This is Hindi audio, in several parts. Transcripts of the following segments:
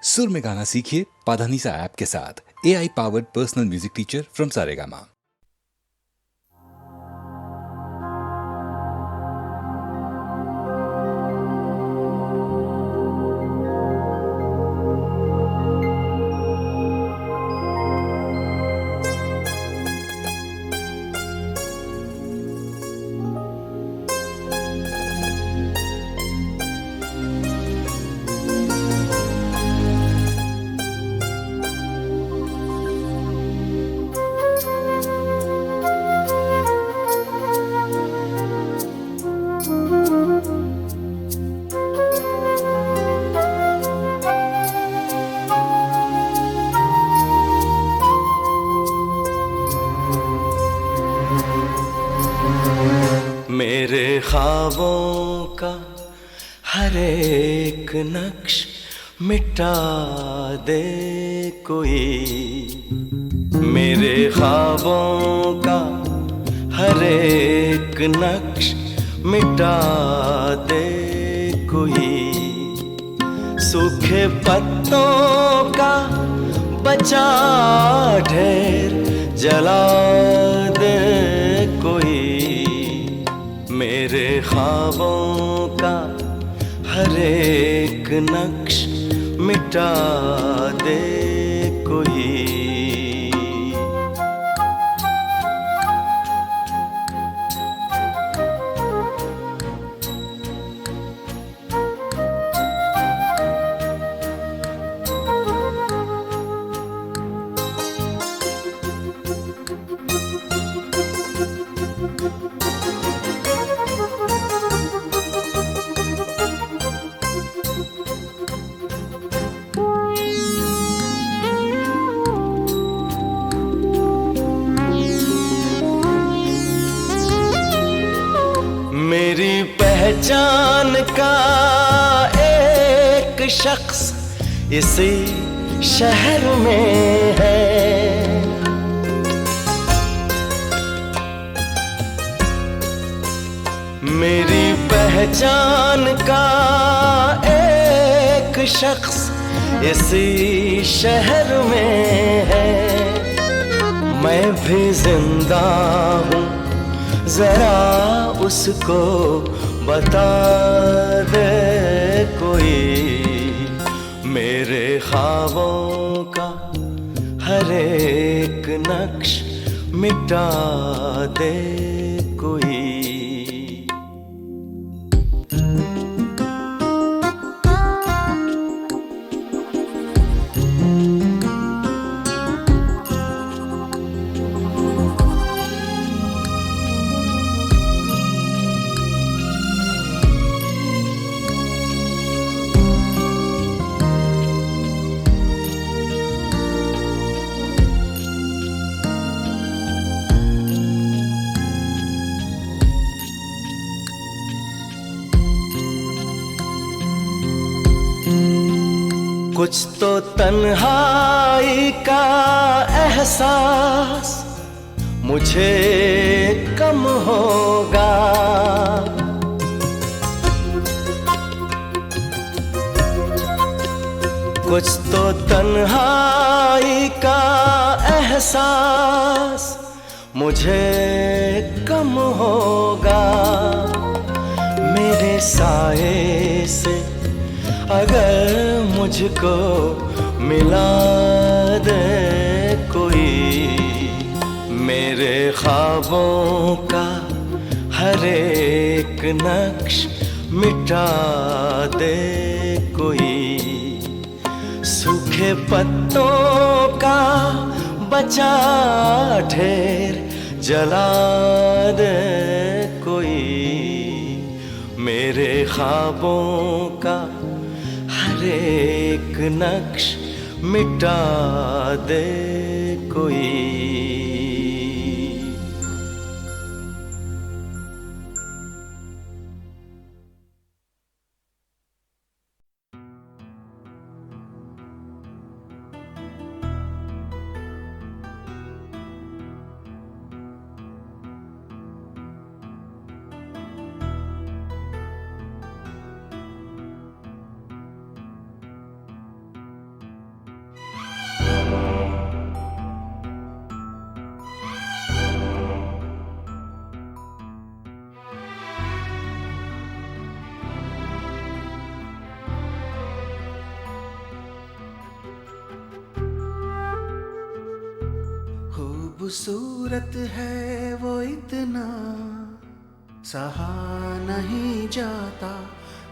सुर में गाना सीखिए पाधानीसा ऐप के साथ। AI powered personal music teacher from Saregama. मेरे ख्वाबों का हर एक नक्श मिटा दे कोई, मेरे ख्वाबों का हर एक नक्श मिटा दे कोई, सूखे पत्तों का बचा ढेर जला दे कोई, मेरे ख्वाबों का हर एक नक्श मिटा दे कोई। मेरी पहचान का एक शख्स इसी शहर में है, मेरी पहचान का एक शख्स इसी शहर में है, मैं भी जिंदा हूँ जरा उसको बता दे कोई, मेरे ख्वाबों का हर एक नक्श मिटा दे कोई। कुछ तो तन्हाई का एहसास मुझे कम होगा, कुछ तो तन्हाई का एहसास मुझे कम होगा, मेरे साए से अगर मुझको मिला दे कोई, मेरे ख्वाबों का हर एक नक्श मिटा दे कोई, सूखे पत्तों का बचा ढेर जला दे कोई, मेरे ख्वाबों का हर एक नक्श मिटा दे कोई। खूबसूरत है वो इतना, सहा नहीं जाता,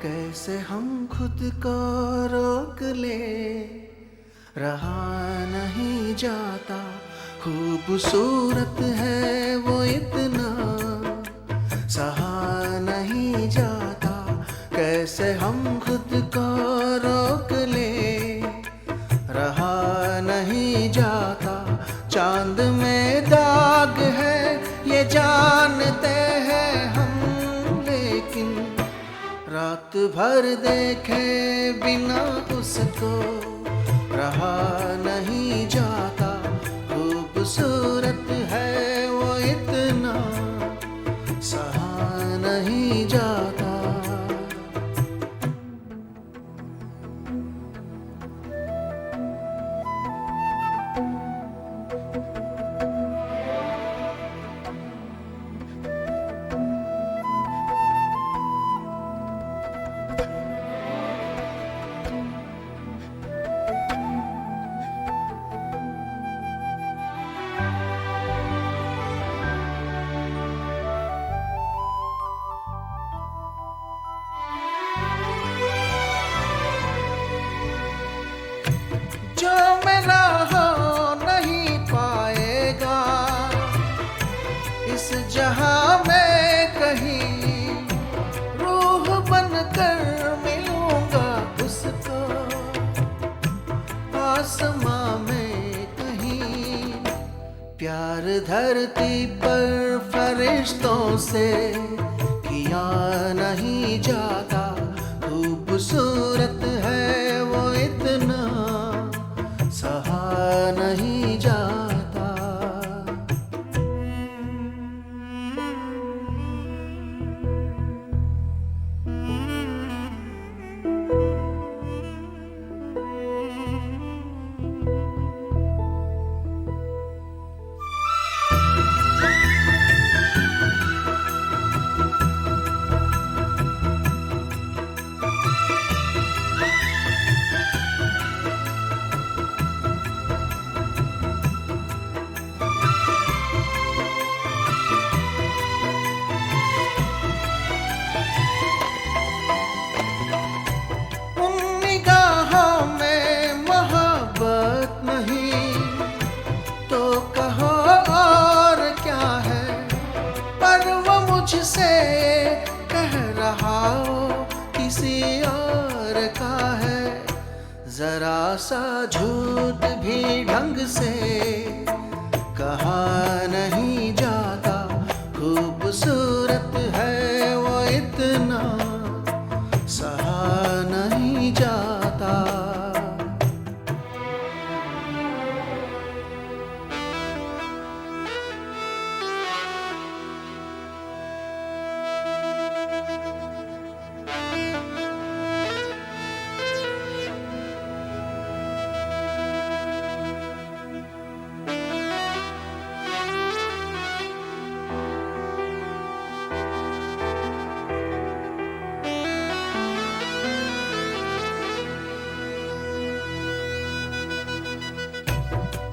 कैसे हम खुद को रोक ले, रहा नहीं जाता। खूबसूरत है वो इतना, सहा नहीं जाता, कैसे हम खुद को रोक ले, रहा नहीं जाता। चांद में दाग है ये जानते हैं हम, लेकिन रात भर देखे बिना उसको रहा नहीं जाता। खूबसूरत है वो इतना, सहा नहीं जाता। जो मेरा हो नहीं पाएगा इस जहां में कहीं, रूह बनकर मिलूंगा उसको आसमां में कहीं। प्यार धरती पर फरिश्तों से किया नहीं जाता। खूबसूरत है वो इतना, सहा नहीं जाता। मुझसे कह रहा हो किसी और का है, जरा सा झूठ भी ढंग से कहा नहीं जाता। खूबसूरत है वो इतना, सहा नहीं जाता।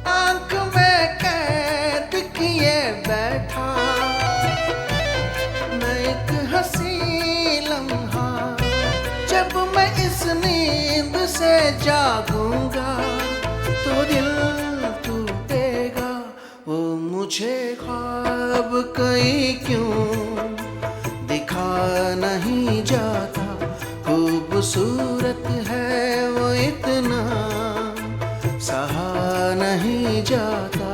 आंख में कैद किए बैठा मैं एक हंसी लम्हा, जब मैं इस नींद से जागूंगा तो दिल टूटेगा। वो मुझे ख्वाब कई क्यों दिखा नहीं जाता। खूबसूरत है वो इतना, सहा नहीं जाता।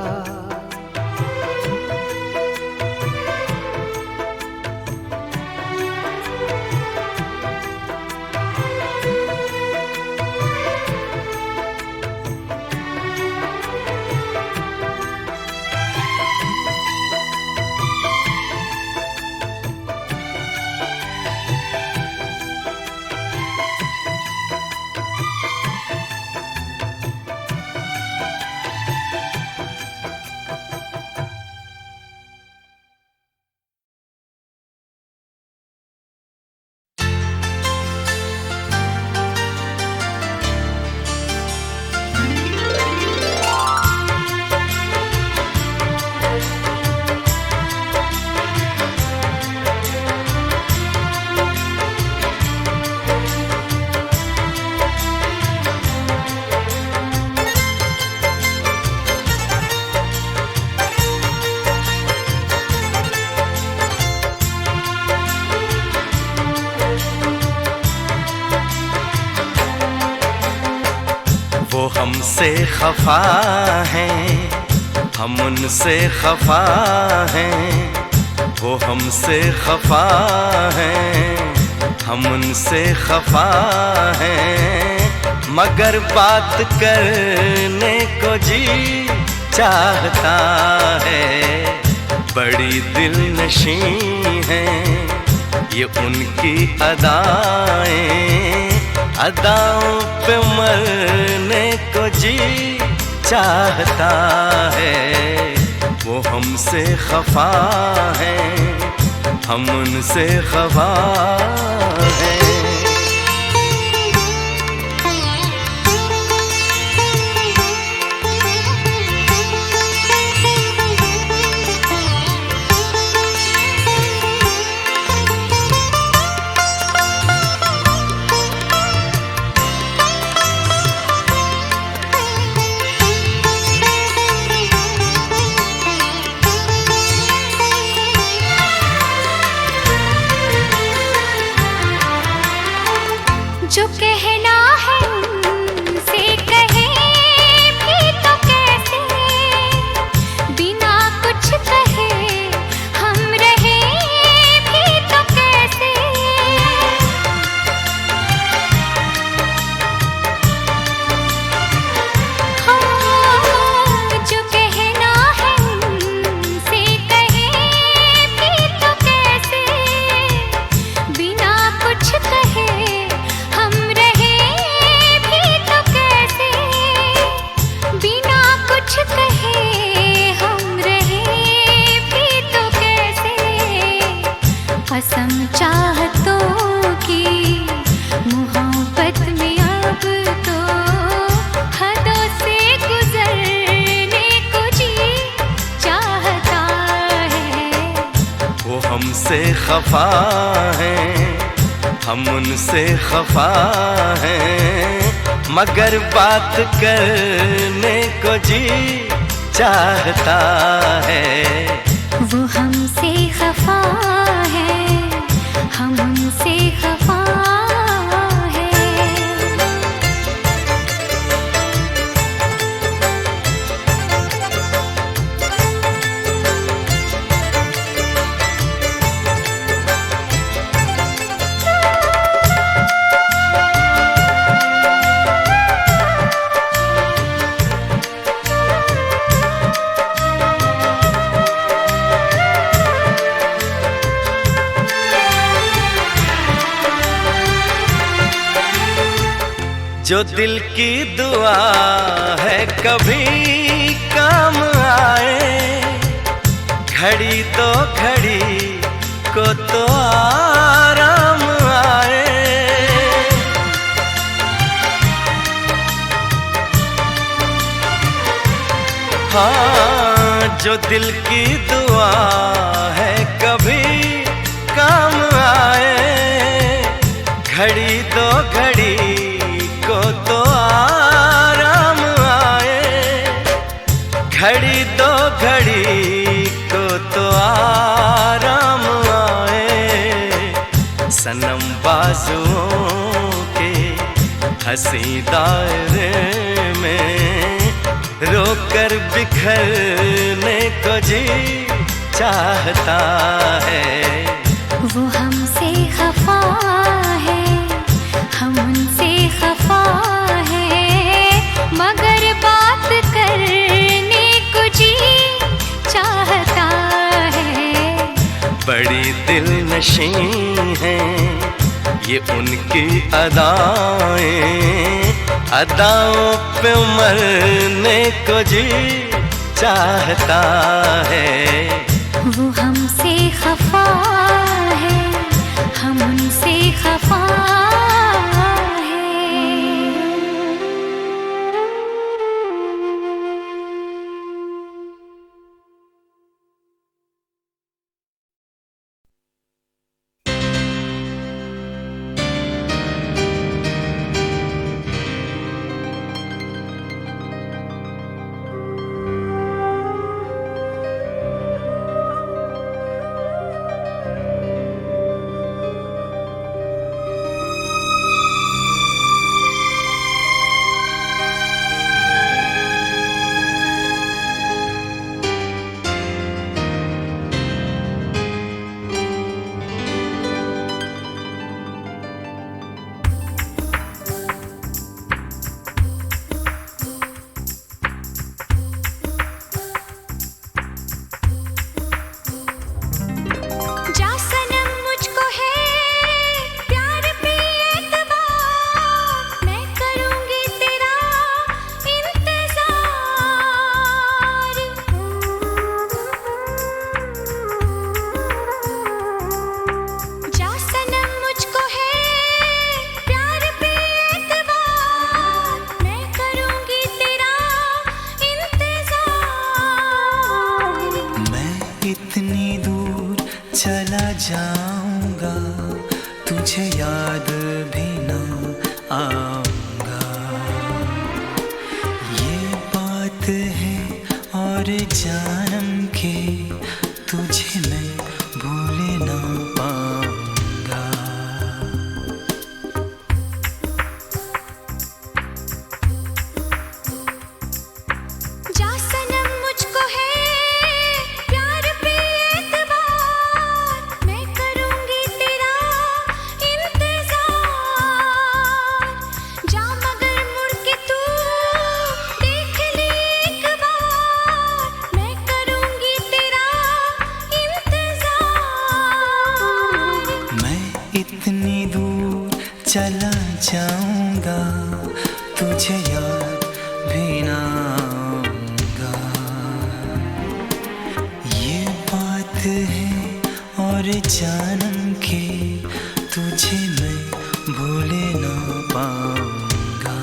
वो हमसे खफा हैं, हम उनसे खफा हैं। वो हमसे खफा हैं, हम उनसे खफा हैं। मगर बात करने को जी चाहता है। बड़ी दिलनशी हैं ये उनकी अदाएं, अदाओं पे मरने को जी चाहता है। वो हमसे खफा हैं, हम उनसे खफा हैं। जो कहना है उनसे कहे भी तो कैसे, बिना कुछ कहे हम रहे भी तो कैसे। हाँ, जो कहना है उनसे कहे भी तो कैसे, बिना कुछ कहे हम रहे भी तो कैसे। बिना कुछ कहे हम रहे भी तो कैसे। कसम चाहतों की मोहब्बत में अब तो हदों से गुजरने को जी चाहता है। वो हमसे खफा हैं, हम उनसे खफा हैं। मगर बात करने को जी चाहता है। वो हमसे खफा है, हम उनसे खफा है। जो दिल की दुआ है कभी काम आए, घड़ी तो घड़ी को तो आराम आए। हाँ, जो दिल की दुआ है कभी काम आए, घड़ी तो घड़ी को तो आराम आए। घड़ी दो घड़ी को तो आराम आए। सनम बाजुओं के हंसी दायरे में रोकर बिखरने को जी चाहता है। वो हमसे खफा है, हम उनसे खफा है। मगर बात करने को जी चाहता है। बड़ी दिलनशी हैं ये उनकी अदाएं, अदाओं पे मरने को जी चाहता है। वो हमसे खफा है, हम उनसे खफा है। जाऊंगा, तुझे याद भी ना आऊंगा। ये बात है और जानम के तुझे मैं भूल ना पाऊंगा। जा सनम मुझको है प्यार पे एतबार, मैं करूंगी तेरा इंतजार। जा मगर मुड़ के तू देख ले एक बार, मैं करूंगी तेरा इंतजार। मैं इतनी दूर चला जाऊंगा, तुझे याद भी ना आऊंगा। ये बात है और जानम के तुझे मैं भूल ना पाऊंगा।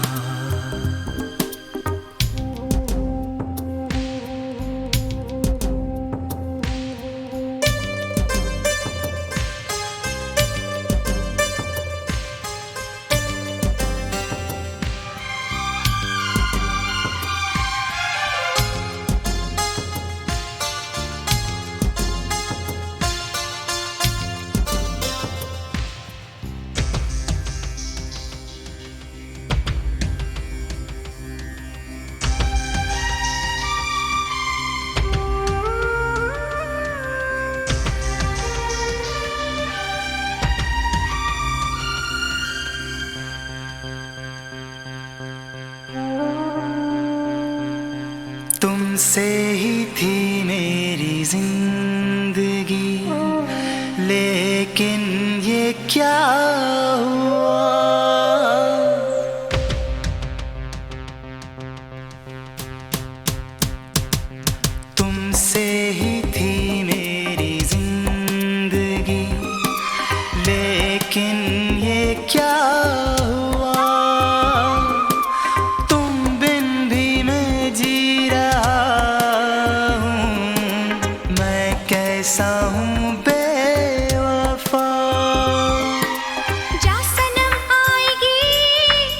तुमसे ही थी मेरी जिंदगी, लेकिन ये क्या हुआ। तुमसे ही थी मेरी जिंदगी, लेकिन ये क्या हुआ। तुम बिन भी मैं जी रहा हूँ, मैं कैसा हूँ बेवफा। जा सनम आएगी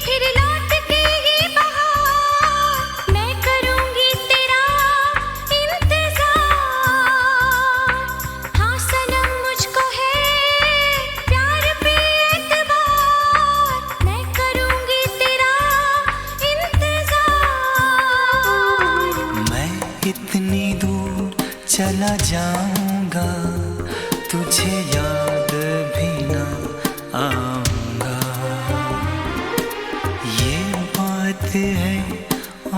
फिर लौट के ये बहार, मैं करूंगी तेरा इंतजार। हाँ सनम मुझको है प्यार पे एतबार, मैं करूंगी तेरा इंतजार। मैं इतनी दूर चला जाऊंगा, तुझे याद भी ना आऊंगा। ये बात है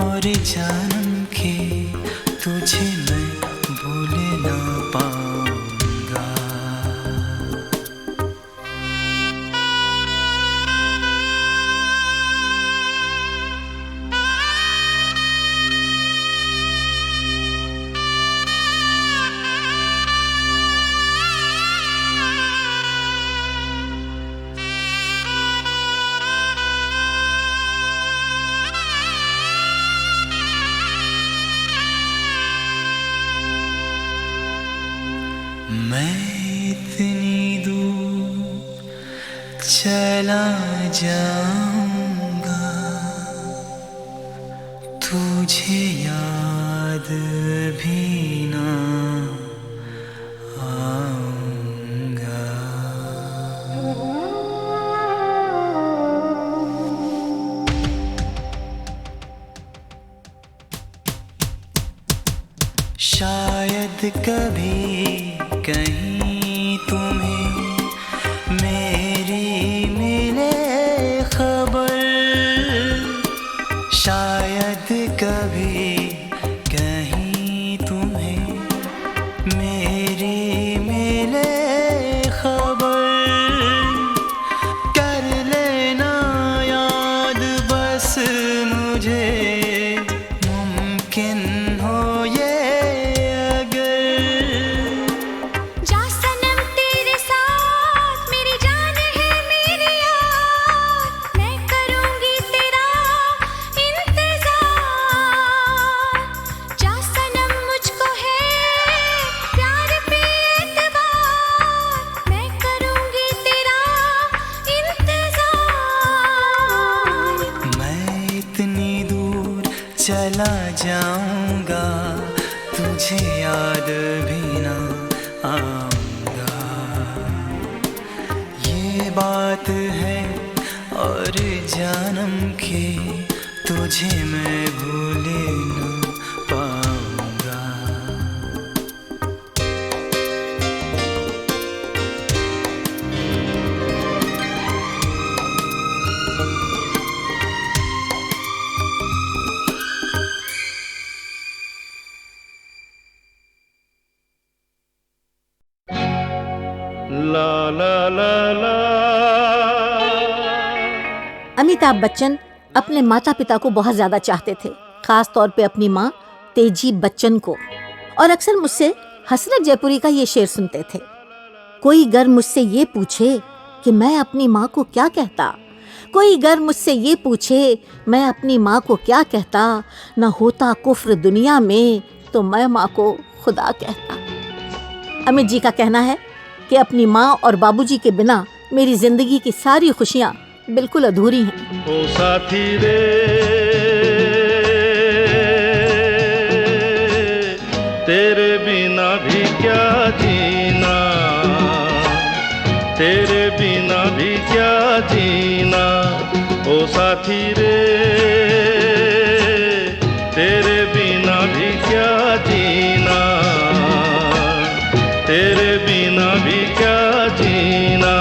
और जानम के तुझे मैं भूल ना पाऊंगा। मैं इतनी दूर चला जाऊंगा, तुझे याद भी ना आऊंगा। शायद कभी कहीं तुम्हें मेरी मिले खबर, शायद कभी कहीं तुम्हें मेरी मिले खबर। कर लेना याद बस मुझे, मुमकिन हो ये जा सनम तेरे साथ मेरी जान है मेरी यार, मैं करूंगी तेरा इंतजार। जा सनम मुझको है प्यार पे एतबार, चला जाऊंगा, तुझे याद भी ना आऊंगा। ये बात है और जन्म की, तुझे मैं भूल ना पाऊंगा। अमिताभ बच्चन अपने माता पिता को बहुत ज्यादा चाहते थे, खास तौर पे अपनी माँ तेजी बच्चन को। और अक्सर मुझसे हसरत जयपुरी का ये शेर सुनते थे, कोई गर मुझसे ये पूछे कि मैं अपनी माँ को क्या कहता, कोई गर मुझसे ये पूछे मैं अपनी माँ को क्या कहता, न होता कुफ्र दुनिया में तो मैं माँ को खुदा कहता। अमित जी का कहना है कि अपनी माँ और बाबूजी के बिना मेरी जिंदगी की सारी खुशियाँ बिल्कुल अधूरी हैं। ओ साथी रे तेरे बिना भी क्या जीना, तेरे बिना भी क्या जीना। ओ साथी रे तेरे बिना भी क्या जीना, तेरे बिना भी क्या जीना।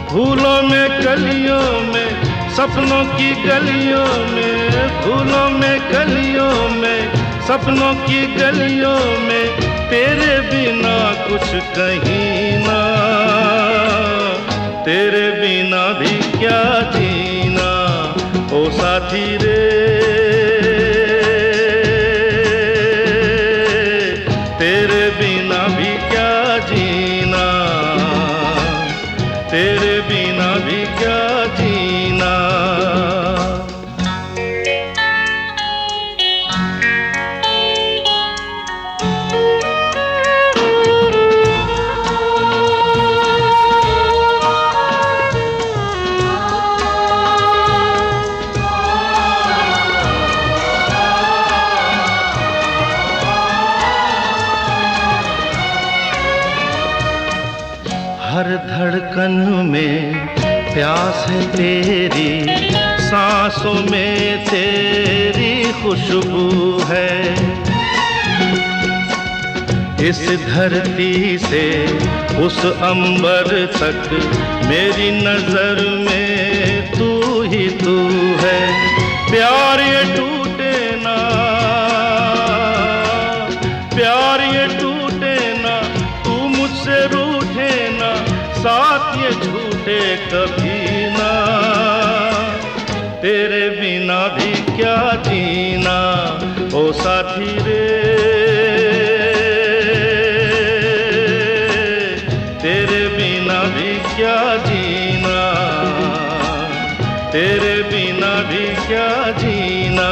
फूलों में कलियों में सपनों की गलियों में, फूलों में कलियों में सपनों की गलियों में, तेरे बिना कुछ कहीं ना, तेरे बिना भी क्या जीना। ओ साथी रे तेरे बिना भी क्या जीना, तेरे बिना भी क्या जीना। हर धड़कन में प्यास है तेरी, सांसों में तेरी खुशबू है। इस धरती से उस अंबर तक मेरी नजर में तू ही तू है। प्यार ये टूटे ना, प्यार ये टूटे ना, तू मुझसे रूठे ना, साथ ये झूठे कभी ना। तेरे बिना भी क्या जीना, ओ साथी रे तेरे बिना भी क्या जीना, तेरे बिना भी क्या जीना।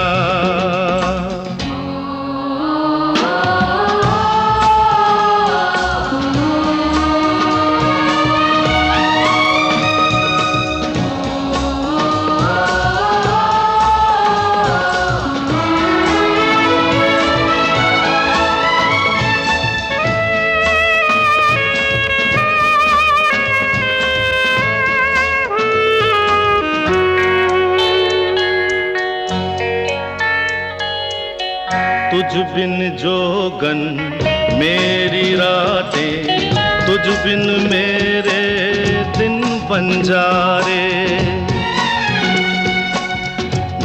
तुझ बिन जोगन मेरी रातें, तुझ बिन मेरे दिन बंजारे।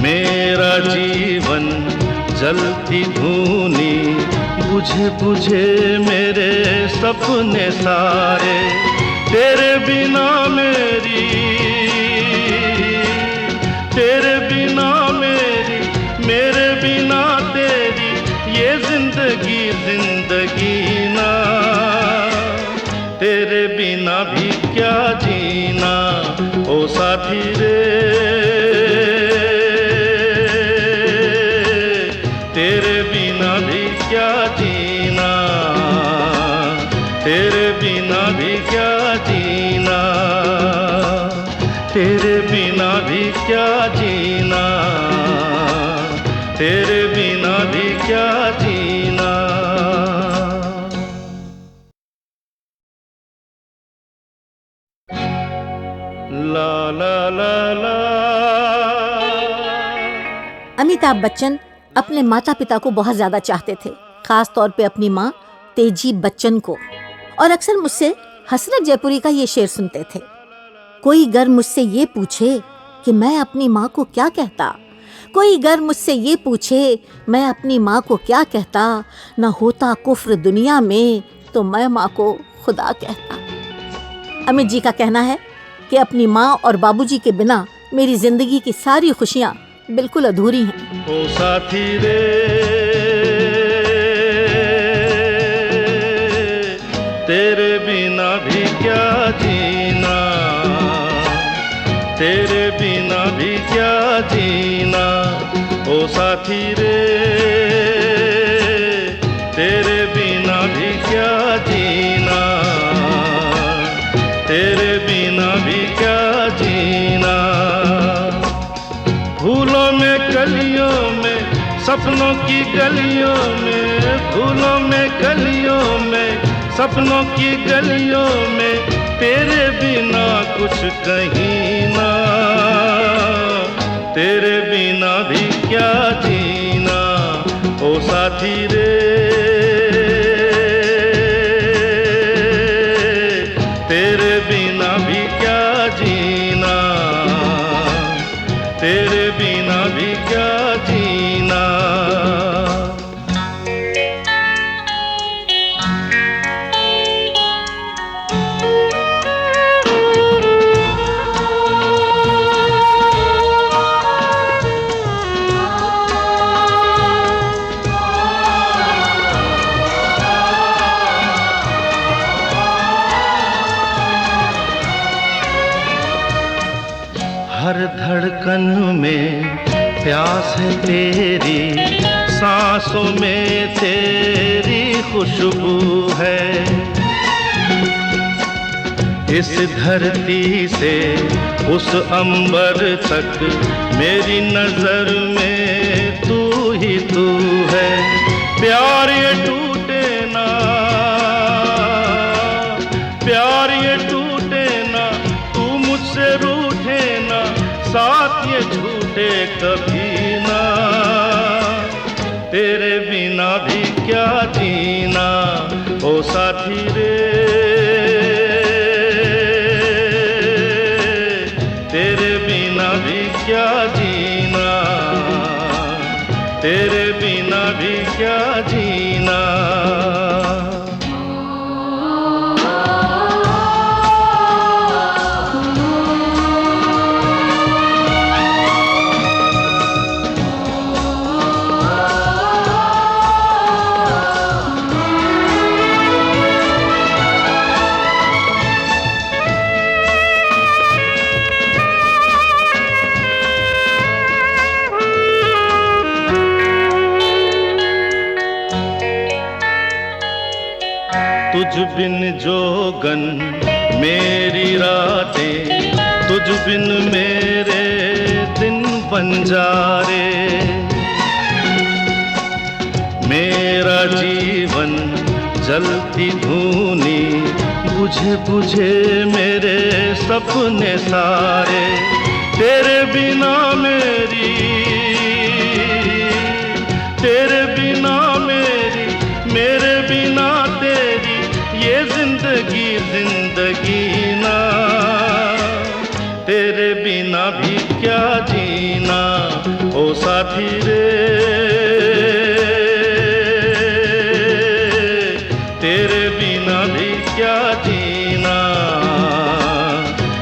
मेरा जीवन जलती धूनी, बुझे बुझे मेरे सपने सारे। तेरे बिना मेरी, तेरे बिना मेरी, मेरे बिना तेरी ये जिंदगी जिंदगी ना। तेरे बिना भी क्या जीना, ओ साथी रे तेरे बिना भी क्या जीना, तेरे बिना भी क्या जीना, तेरे बिना भी क्या जीना। तेरे बिना भी क्या जीना। ला ला ला ला। अमिताभ बच्चन अपने माता पिता को बहुत ज्यादा चाहते थे, खास तौर पे अपनी माँ तेजी बच्चन को, और अक्सर मुझसे हसरत जयपुरी का ये शेर सुनते थे। कोई गर मुझसे ये पूछे कि मैं अपनी माँ को क्या कहता, कोई गर मुझसे ये पूछे मैं अपनी माँ को क्या कहता, न होता कुफ्र दुनिया में तो मैं माँ को खुदा कहता। अमित जी का कहना है कि अपनी माँ और बाबूजी के बिना मेरी जिंदगी की सारी खुशियाँ बिल्कुल अधूरी हैं। ओ साथी रे तेरे बिना भी क्या जीना, तेरे बिना भी क्या जीना। ओ साथी रे तेरे बिना भी क्या जीना, तेरे बिना भी क्या जीना। फूलों में कलियों में सपनों की गलियों में, फूलों में कलियों में सपनों की गलियों में तेरे बिना कुछ कहीं ना, तेरे बिना भी क्या जीना। ओ साथी रे तेरे बिना भी क्या जीना, तेरे बिना भी क्या जीना। हर धड़कन में प्यास है तेरी, सांसों में तेरी खुशबू है। इस धरती से उस अंबर तक मेरी नजर में तू ही तू है। प्यार ये टूटे ना, प्यार ये टूटे ना, तू मुझसे रूठे ना, साथ ये झूठे कभी ना। तेरे बिना भी क्या जीना। ओ साथी रे तेरे बिना भी क्या जीना, तेरे बिना भी क्या जीना। तुझ बिन जोगन मेरी रातें, तुझ बिन मेरे दिन बंजारे। मेरा जीवन जलती धूनी, बुझे बुझे मेरे सपने सारे। तेरे बिना मेरी, तेरे बिना मेरी, मेरे बिना तेरी ये जिंदगी जिंदगी ना। तेरे बिना भी क्या जीना। ओ साथी रे तेरे बिना भी क्या जीना,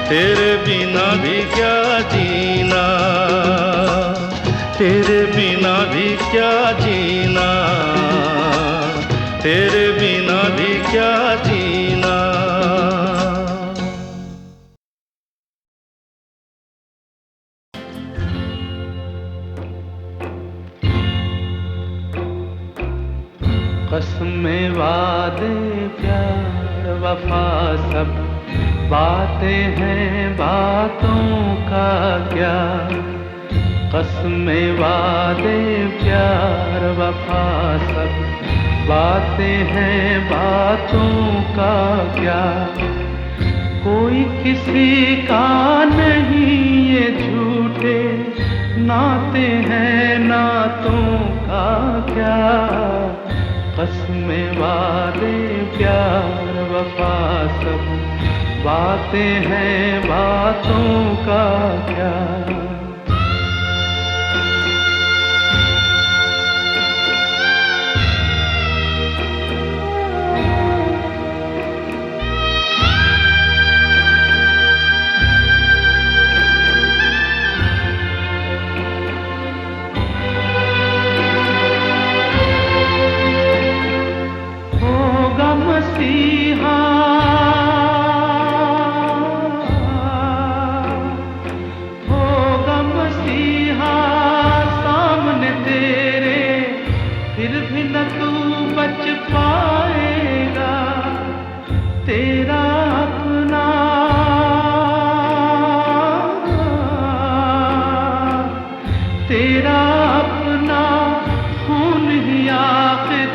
तेरे बिना भी क्या जीना, तेरे बिना भी क्या जीना, तेरे बिना भी क्या जीना। कसमें वादे प्यार वफा सब बातें हैं, बातों का क्या। कसमें वादे प्यार वफा सब बातें हैं बातों का क्या, कोई किसी का नहीं ये झूठे नाते हैं नातों का क्या, कसमें वादे प्यार वफा सब बातें हैं बातों का क्या। तेरा अपना खून ही आखिर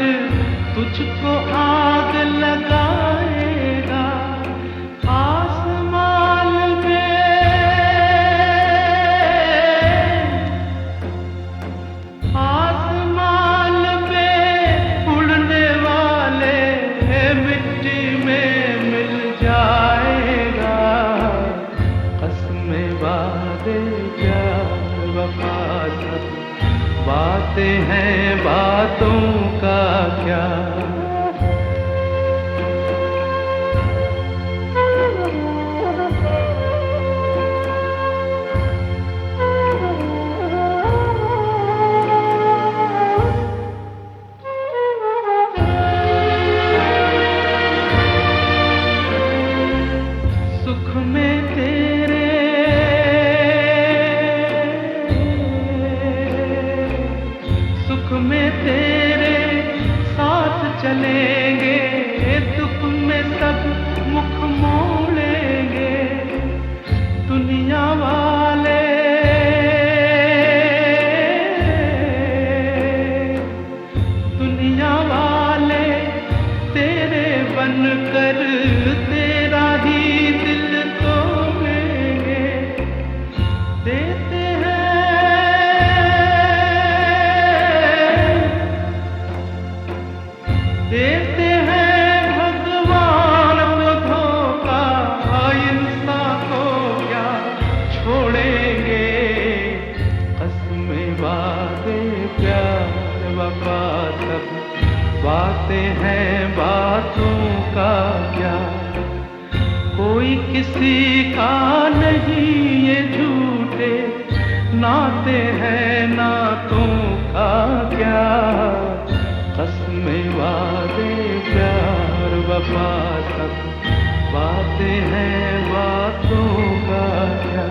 तुझको आग लगाएगा, आसमान में उड़ने वाले मिट्टी में मिल जाएगा, कसमें वादे प्यार वफा सब बातें हैं बातों का क्या। सुख में तेरे सुख में तेरे साथ चलेंगे, दुख में सब मुख मोड़ेंगे, दुनिया वाले तेरे बनकर तेरा ही दिल तोड़ेंगे, देते हैं भगवान को धोखा, इंसान को क्या छोड़ेंगे, कसमें वादे प्यार वफा सब बातें हैं बातों का क्या, कोई किसी का नहीं ये झूठे नाते हैं नातों का क्या, कसमें वादे प्यार वफा सब बातें हैं बातों का क्या।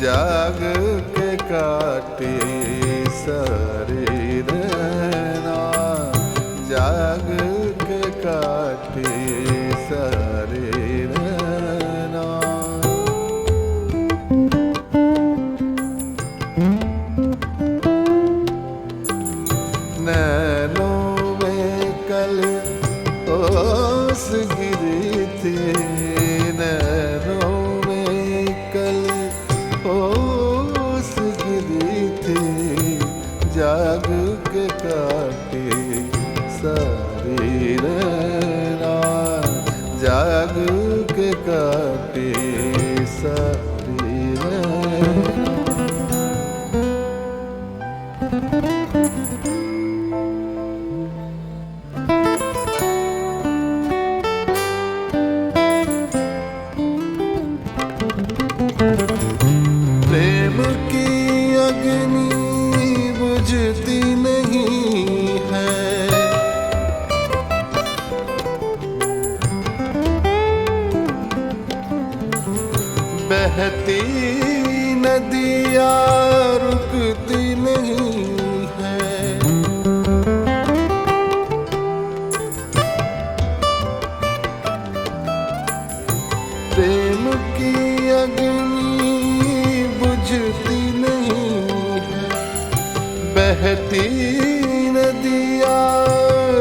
जाग के काटे सारे रहना, जाग के काटे सारे रहना। नैनों में कल ओस गिरी थी, नैनों में कल ओस गिरी थी, जाग के काटे सारी रहना, जाग के काटे सारी रहना। प्रेम की अग्नि बुझती नहीं है, बहती नदियाँ रुकती नहीं है। प्रेम की अग्नि बुझती नहीं है, बहती नदियाँ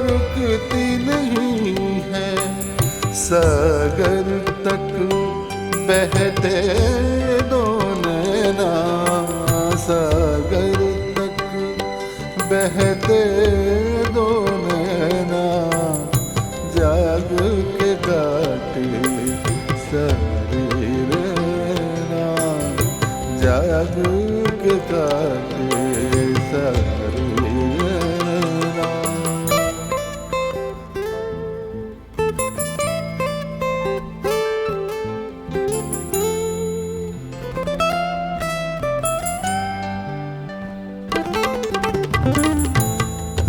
रुकती नहीं है। सागर तक बहते दो नैना, सागर तक बहते दो नैना, जाग के काटे सारी रहना, जाग के काटे सारी रहना।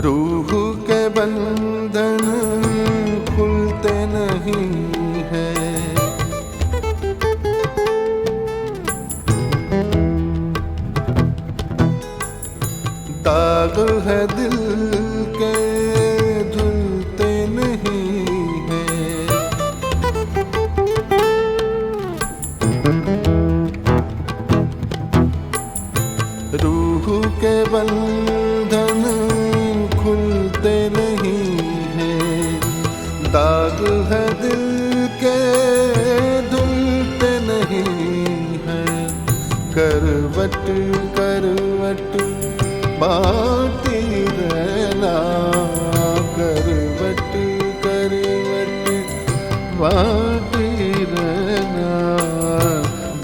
रूह के बंधन खुलते नहीं हैं, दाग है दिल के धुलते नहीं हैं। रूह के बंधन खुलते नहीं हैं, दाग है दिल के धुलते नहीं हैं। करवट करवट बाटी रहना, करवट करवट बाटी रहना,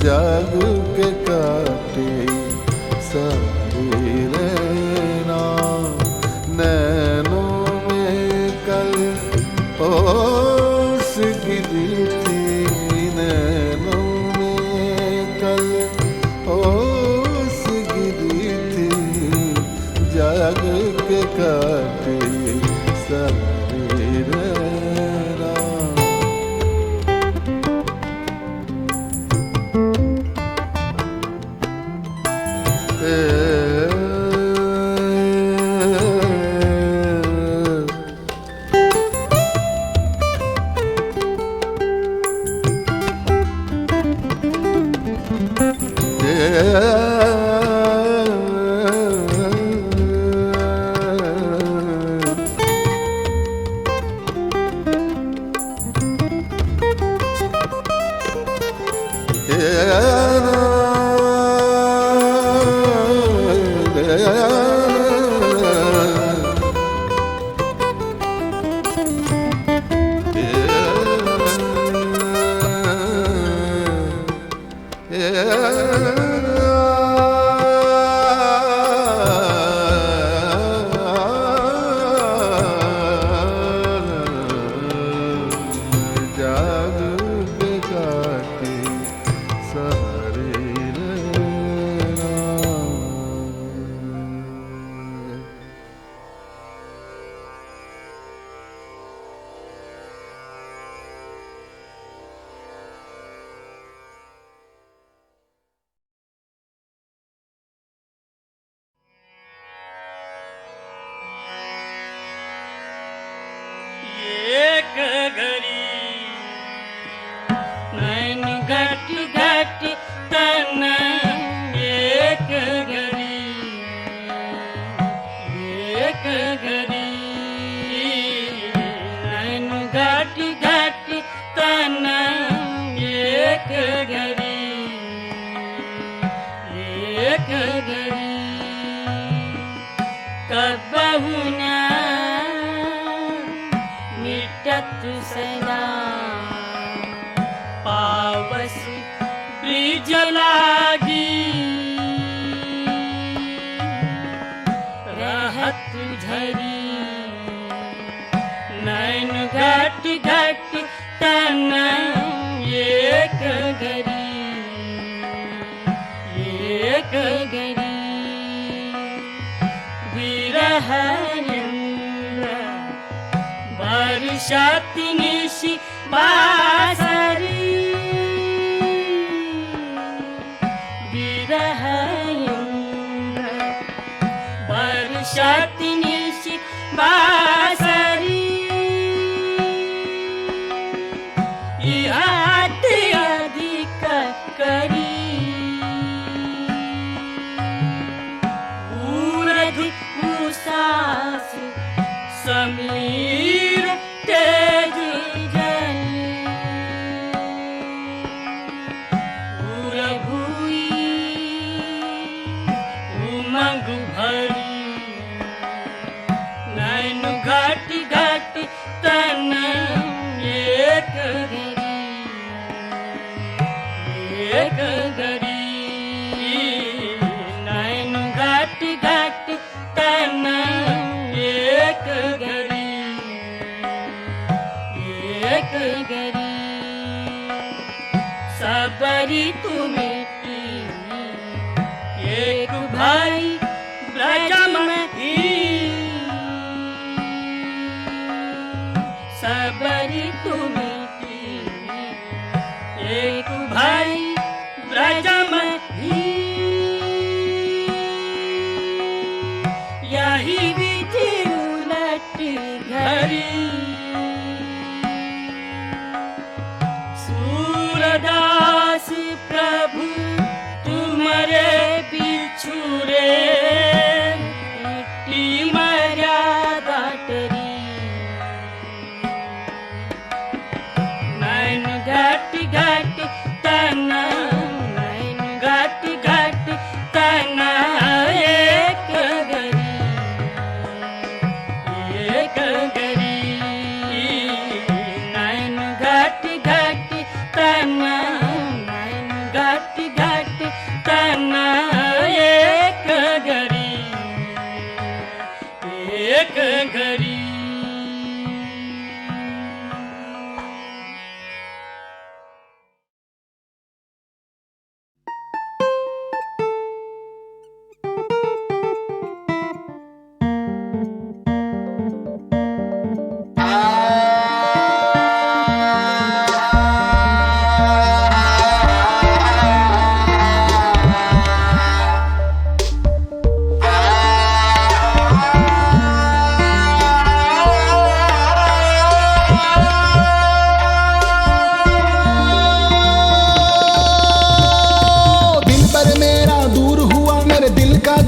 जाग के काटे सारी रहना। नैनों में कल ओस गिरी थी, नैनों में कल ओस गिरी थी, जाग के काटे सारी रहना। घड़ी नैन घट घट तना एक घड़ी कबहु न मिटत सदा पावस ब्रिज लागी रहत झरी नैन घट घट तना एक घड़ी एक घड़ी विरह वर्षात निशि बासरी विरह वर्षात निशि बासरी याद अधिक करी उरध उसास समीर तेज जल उरभुई उमंग भरी नैन घट घट तना एक घड़ी नैन घट घट तना एक घड़ी सबरी तुम्हें एक भाई ब्रज में सबरी तुम्हें एक भाई ब्रज में यही विधि उलट घड़ी सूरदास प्रभु तुम्हारे बिछुरे मर्यादा टरी नैन घट घट तना नैन घट घट तना एक घड़ी नैन घट घट तना नैन घट घट तना एक घड़ी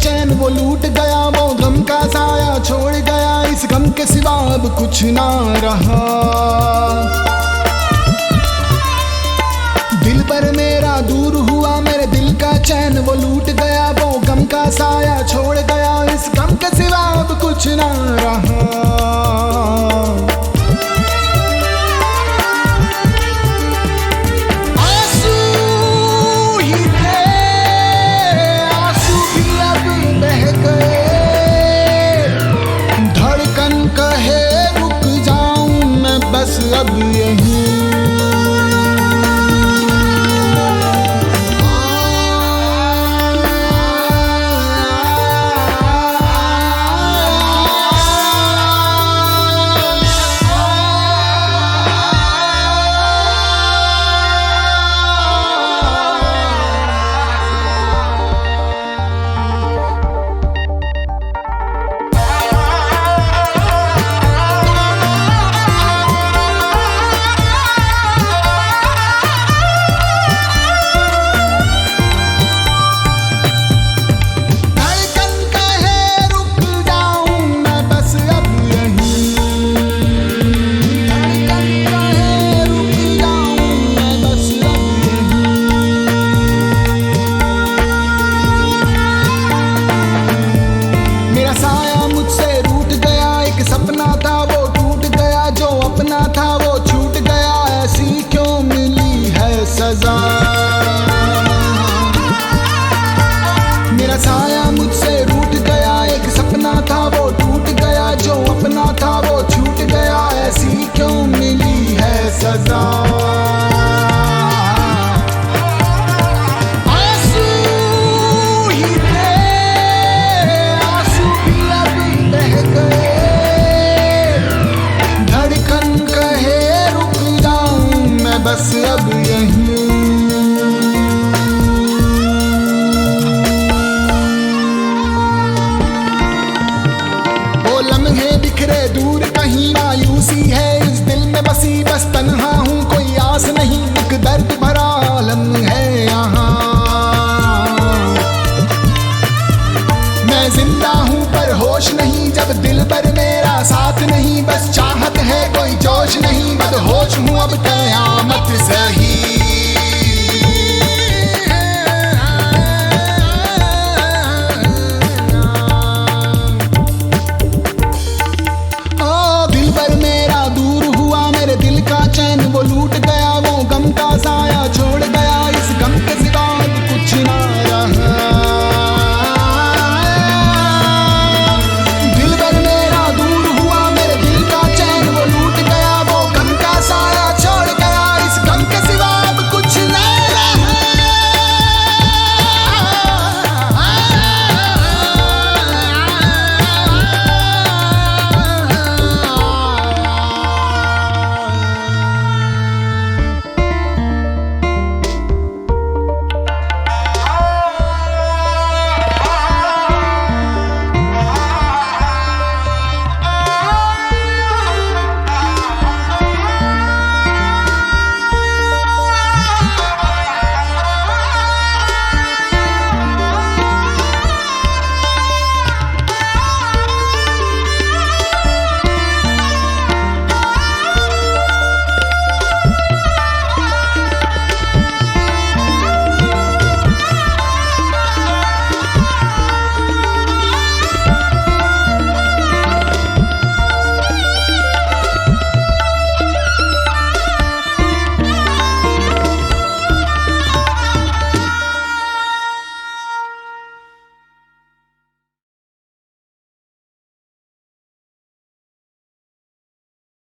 चैन वो लूट गया, वो गम का साया छोड़ गया, इस गम के सिवा अब कुछ ना रहा। दिल पर मेरा दूर हुआ, मेरे दिल का चैन वो लूट गया, वो गम का साया छोड़ गया, इस गम के सिवा अब कुछ ना रहा। बस अब यही मुझसे रूठ गया, एक सपना था वो टूट गया, जो अपना था वो छूट गया, ऐसी क्यों मिली है सजा। मेरा साया मुझसे रूठ गया, एक सपना था वो टूट गया, जो अपना था वो छूट गया, ऐसी क्यों मिली है सजा। आंसू ही थे, आंसू भी अब बह गए, धड़कन कहे रुक जाऊं मैं बस अब यहीं। लम्हे बिखरे दूर कहीं, मायूसी है इस दिल में बसी, बस तन्हा